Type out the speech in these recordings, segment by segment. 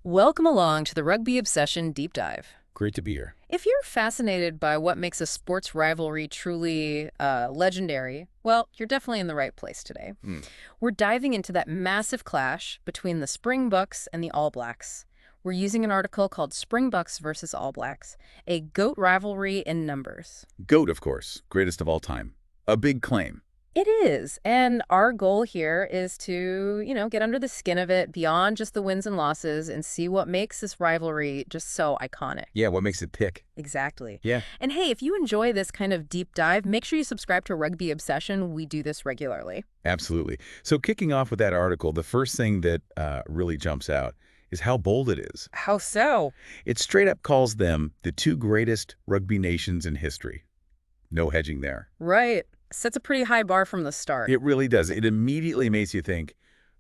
Welcome along to the Rugby Obsession Deep Dive. Great to be here. If you're fascinated by what makes a sports rivalry truly legendary, well, you're definitely in the right place today. We're diving into that massive clash between the Springboks and the All Blacks. We're using an article called Springboks versus All Blacks, a GOAT rivalry in numbers. GOAT, of course, greatest of all time. A big claim. It is, and our goal here is to, get under the skin of it beyond just the wins and losses and see what makes this rivalry just so iconic. Yeah, what makes it tick? Exactly. Yeah. And hey, if you enjoy this kind of deep dive, make sure you subscribe to Rugby Obsession. We do this regularly. Absolutely. So kicking off with that article, the first thing that really jumps out is how bold it is. How so? It straight up calls them the two greatest rugby nations in history. No hedging there. Right. Sets a pretty high bar from the start. It really does. It immediately makes you think,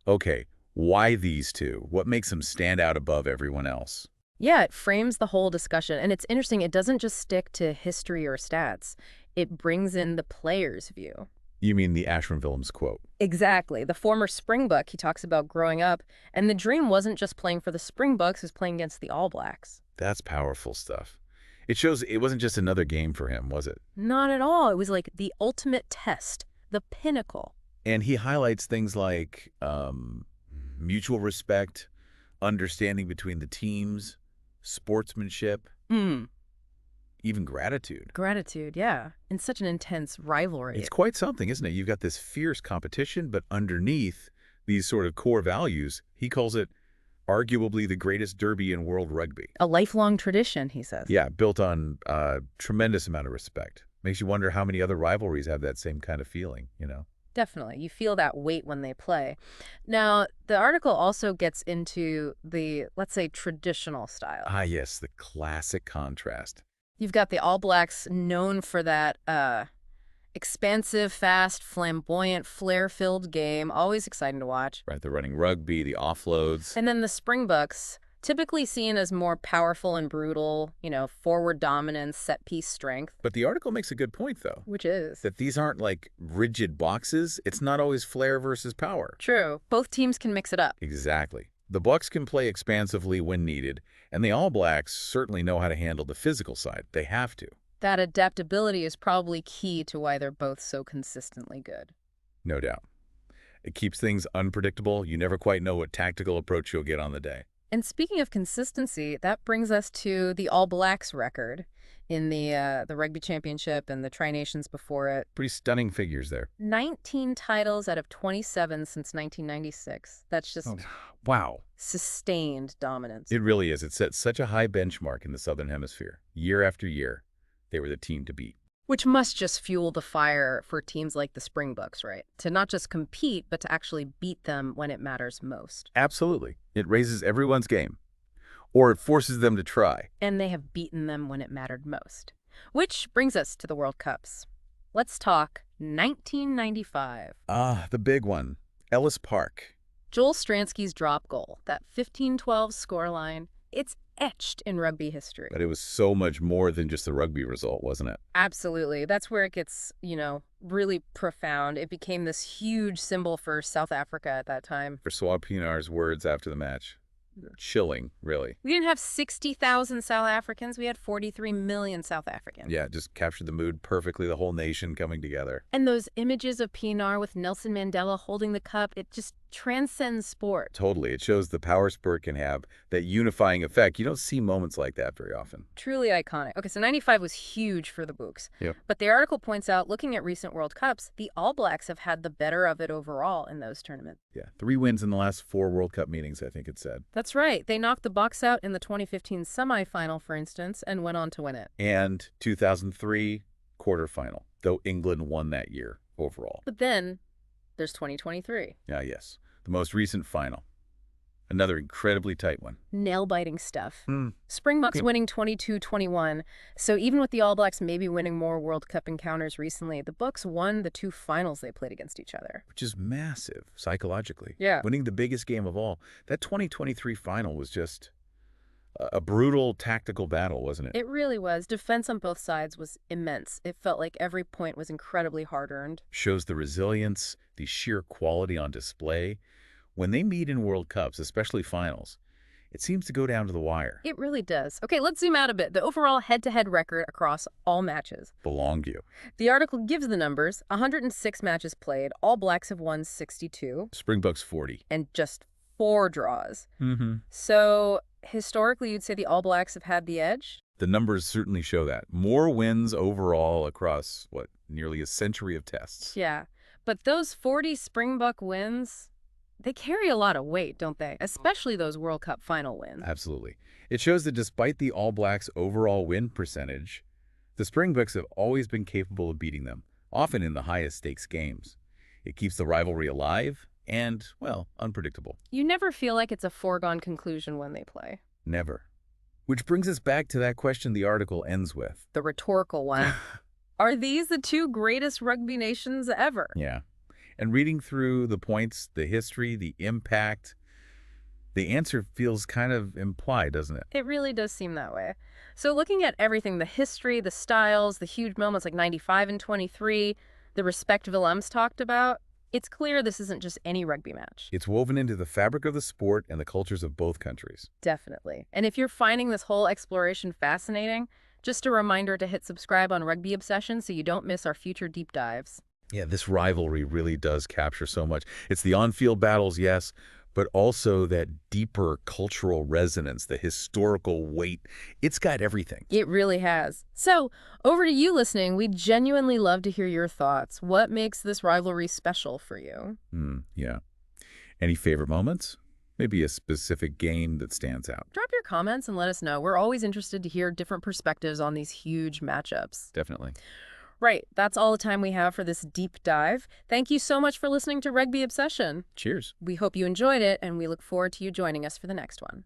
okay, why these two? What makes them stand out above everyone else? Yeah, it frames the whole discussion. And it's interesting, it doesn't just stick to history or stats. It brings in the player's view. You mean the Ashram Willems quote? Exactly. The former Springbok, he talks about growing up, and the dream wasn't just playing for the Springboks, it was playing against the All Blacks. That's powerful stuff. It shows it wasn't just another game for him, was it? Not at all. It was like the ultimate test, the pinnacle. And he highlights things like mutual respect, understanding between the teams, sportsmanship, even gratitude. Gratitude, yeah. In such an intense rivalry. It's quite something, isn't it? You've got this fierce competition, but underneath these sort of core values, he calls it arguably the greatest derby in world rugby. A lifelong tradition, he says. Yeah, built on a tremendous amount of respect. Makes you wonder how many other rivalries have that same kind of feeling, Definitely. You feel that weight when they play. Now, the article also gets into the, let's say, traditional style. Ah, yes, the classic contrast. You've got the All Blacks known for that expansive, fast, flamboyant, flair-filled game, always exciting to watch. Right, the running rugby, the offloads. And then the Springboks, typically seen as more powerful and brutal, forward dominance, set-piece strength. But the article makes a good point, though. Which is? That these aren't like rigid boxes. It's not always flair versus power. True. Both teams can mix it up. Exactly. The Boks can play expansively when needed, and the All Blacks certainly know how to handle the physical side. They have to. That adaptability is probably key to why they're both so consistently good. No doubt. It keeps things unpredictable. You never quite know what tactical approach you'll get on the day. And speaking of consistency, that brings us to the All Blacks record in the Rugby Championship and the Tri-Nations before it. Pretty stunning figures there. 19 titles out of 27 since 1996. That's just wow. Sustained dominance. It really is. It set such a high benchmark in the Southern Hemisphere. Year after year, they were the team to beat. Which must just fuel the fire for teams like the Springboks, right? To not just compete, but to actually beat them when it matters most. Absolutely. It raises everyone's game. Or it forces them to try. And they have beaten them when it mattered most. Which brings us to the World Cups. Let's talk 1995. Ah, the big one. Ellis Park. Joel Stransky's drop goal, that 15-12 scoreline, it's etched in rugby history. But it was so much more than just the rugby result, wasn't it? Absolutely. That's where it gets, really profound. It became this huge symbol for South Africa at that time. For Swab Pinar's words after the match. Chilling, really. We didn't have 60,000 South Africans. We had 43 million South Africans. Yeah, just captured the mood perfectly, the whole nation coming together. And those images of Pinar with Nelson Mandela holding the cup, it just transcends sport. Totally. It shows the power sport can have, that unifying effect. You don't see moments like that very often. Truly iconic. Okay, so 95 was huge for the Boks. Yep. But the article points out, looking at recent World Cups, the All Blacks have had the better of it overall in those tournaments. Yeah, 3 wins in the last 4 World Cup meetings, I think it said. That's right. They knocked the Boks out in the 2015 semifinal, for instance, and went on to win it. And 2003 quarterfinal, though England won that year overall. But then there's 2023. Yes. The most recent final. Another incredibly tight one. Nail-biting stuff. Springboks winning 22-21. So even with the All Blacks maybe winning more World Cup encounters recently, the Boks won the 2 finals they played against each other. Which is massive, psychologically. Yeah. Winning the biggest game of all. That 2023 final was just a brutal tactical battle, wasn't it? It really was. Defense on both sides was immense. It felt like every point was incredibly hard-earned. Shows the resilience, the sheer quality on display. When they meet in World Cups, especially finals, It seems to go down to the wire. It really does. Okay, let's zoom out a bit. The overall head-to-head record across all matches. Belong you. The article gives the numbers. 106 matches played. All Blacks have won 62. Springboks 40. And just 4 draws. Mm-hmm. So, historically, you'd say the All Blacks have had the edge? The numbers certainly show that. More wins overall across, nearly a century of tests. Yeah. But those 40 Springbok wins, they carry a lot of weight, don't they? Especially those World Cup final wins. Absolutely. It shows that despite the All Blacks' overall win percentage, the Springboks have always been capable of beating them, often in the highest stakes games. It keeps the rivalry alive and, unpredictable. You never feel like it's a foregone conclusion when they play. Never. Which brings us back to that question the article ends with. The rhetorical one. Are these the 2 greatest rugby nations ever? Yeah. And reading through the points, the history, the impact, the answer feels kind of implied, doesn't it? It really does seem that way. So looking at everything, the history, the styles, the huge moments like 95 and 23, the respect Willem's talked about, it's clear this isn't just any rugby match. It's woven into the fabric of the sport and the cultures of both countries. Definitely. And if you're finding this whole exploration fascinating, just a reminder to hit subscribe on Rugby Obsession so you don't miss our future deep dives. Yeah, this rivalry really does capture so much. It's the on-field battles, yes, but also that deeper cultural resonance, the historical weight. It's got everything. It really has. So, over to you listening. We'd genuinely love to hear your thoughts. What makes this rivalry special for you? Yeah. Any favorite moments? Maybe a specific game that stands out. Drop your comments and let us know. We're always interested to hear different perspectives on these huge matchups. Definitely. Right. That's all the time we have for this deep dive. Thank you so much for listening to Rugby Obsession. Cheers. We hope you enjoyed it, and we look forward to you joining us for the next one.